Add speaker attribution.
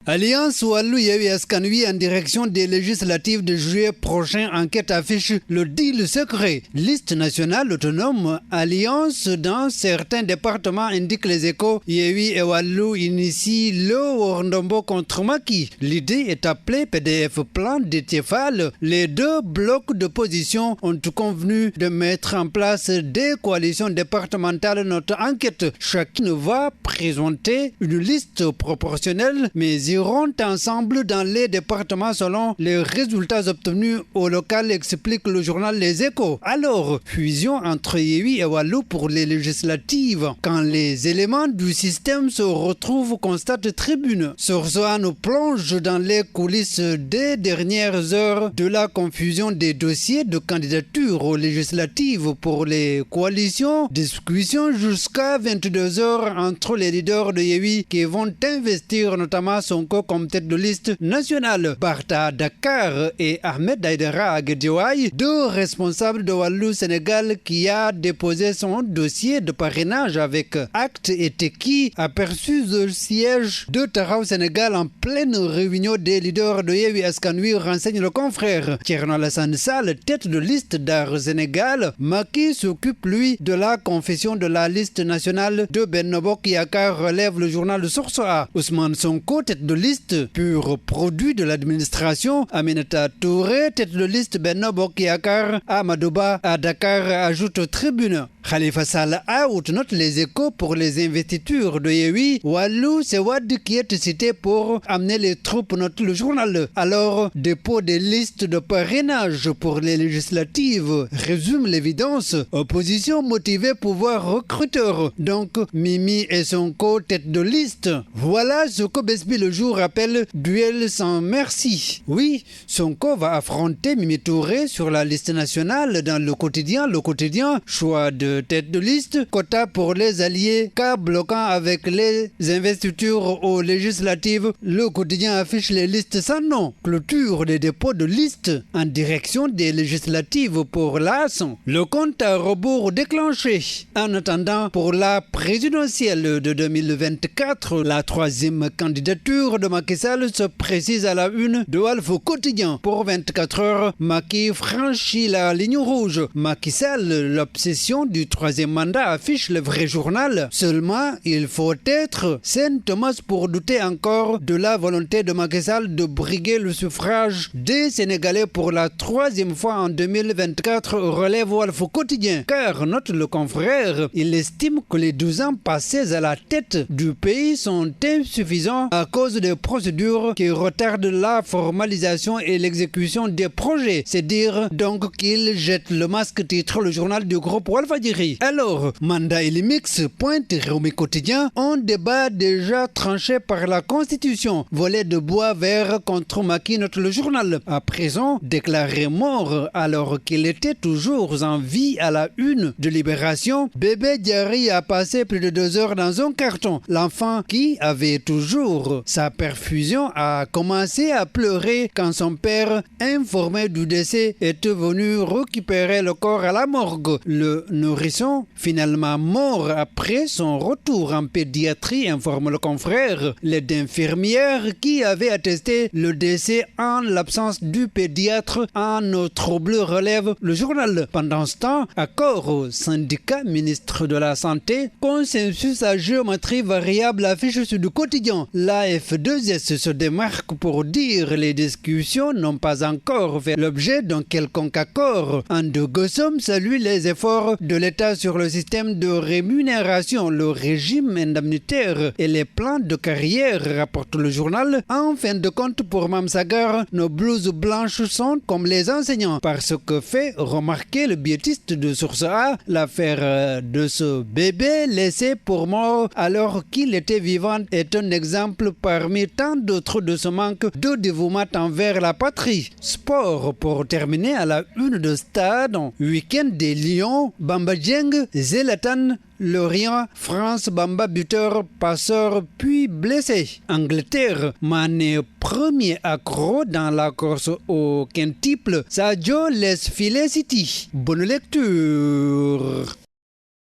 Speaker 1: Alliance Wallou Yewwi Askan Wi en direction des législatives de juillet prochain. Enquête affiche le deal secret. Liste nationale autonome. Alliance dans certains départements, indiquent les Échos. Yewwi et Wallou initient le Worndombo contre Macky. L'idée est appelée PDF plan Déthié Fall. Les deux blocs d'opposition ont convenu de mettre en place des coalitions départementales. Notre enquête, chacune va présenter une liste proportionnelle, mais iront ensemble dans les départements selon les résultats obtenus au local, explique le journal Les Échos. Alors, fusion entre Yewwi et Wallou pour les législatives. Quand les éléments du système se retrouvent, constate Tribune. Source A nous plonge dans les coulisses des dernières heures de la confusion des dossiers de candidature aux législatives pour les coalitions. Discussion jusqu'à 22h entre les leaders de Yewwi qui vont investir notamment Sonko comme tête de liste nationale. Bartha à Dakar et Ahmed Aïdara à Guédiawaye, deux responsables de Wallou Sénégal, qui a déposé son dossier de parrainage avec acte et Teki, aperçu le siège de Taxawu Sénégal en pleine réunion des leaders de Yewwi Askan Wi, renseigne le confrère. Thierno Alassane Sall, tête de liste d'Ar Sénégal. Macky s'occupe lui de la confession de la liste nationale de Benno Bokk Yakaar, relève le journal Source A. Ousmane Sonko, tête de liste pur produit de l'administration. Aminata Touré, tête de liste Benno Bokk Yakaar. Amadou Ba à Dakar, ajoute Tribune. Khalifa Sall out, note les Échos pour les investitures de Yewwi. Wallou, c'est Wade qui est cité pour amener les troupes, note le journal. Alors, dépôt des listes de parrainage pour les législatives résume l'évidence. Opposition motivée, pouvoir recruteur. Donc, Mimi et Sonko, tête de liste. Voilà ce que Besbi le jour appelle duel sans merci. Oui, Sonko va affronter Mimi Touré sur la liste nationale dans le quotidien. Le quotidien, choix de tête de liste, quota pour les alliés, cas bloquant avec les investitures aux législatives. Le quotidien affiche les listes sans nom. Clôture des dépôts de listes en direction des législatives pour l'AS. Le compte à rebours déclenché. En attendant, pour la présidentielle de 2024, la troisième candidature de Macky Sall se précise à la une de Walf Quotidien. Pour 24 heures, Macky franchit la ligne rouge. Macky Sall, l'obsession du troisième mandat, affiche le vrai journal. Seulement, il faut être Saint Thomas pour douter encore de la volonté de Macky Sall de briguer le suffrage des Sénégalais pour la troisième fois en 2024, relève Walf Quotidien. Car, note le confrère, il estime que les 12 ans passés à la tête du pays sont insuffisants à cause des procédures qui retardent la formalisation et l'exécution des projets. C'est dire donc qu'il jette le masque, titre le journal du groupe Walfadjri. Alors, mandat et mix, pointe Rewmi Quotidien, un débat déjà tranché par la Constitution. Volet de bois vert contre Macky, note le journal. À présent, déclaré mort alors qu'il était toujours en vie à la une de Libération, bébé Diary a passé plus de 2 heures dans un carton. L'enfant, qui avait toujours sa perfusion, a commencé à pleurer quand son père, informé du décès, est venu récupérer le corps à la morgue. Le nourrisson, finalement mort après son retour en pédiatrie, informe le confrère. L'aide infirmière qui avait attesté le décès en l'absence du pédiatre en trouble, relève le journal. Pendant ce temps, accord au syndicat ministre de la Santé, consensus à géométrie variable, affiche sur du quotidien. La F2S se démarque pour dire les discussions n'ont pas encore fait l'objet d'un quelconque accord. Ando Gossom salue les efforts de l'État sur le système de rémunération, le régime indemnitaire et les plans de carrière, rapporte le journal. En fin de compte, pour Mamsagar, nos blouses blanches sont comme les enseignants, parce que fait remarquer le biétiste de Source A, l'affaire de ce bébé laissé pour mort alors qu'il était vivant est un exemple parmi tant d'autres de ce manque de dévouement envers la patrie. Sport, pour terminer à la une de Stade, week-end des Lions, Bamba Dieng, Zlatan, Lorient, France, Bamba buteur, passeur, puis blessé. Angleterre, Mané premier accro dans la course au quintuple. Sadio laisse filer City. Bonne lecture.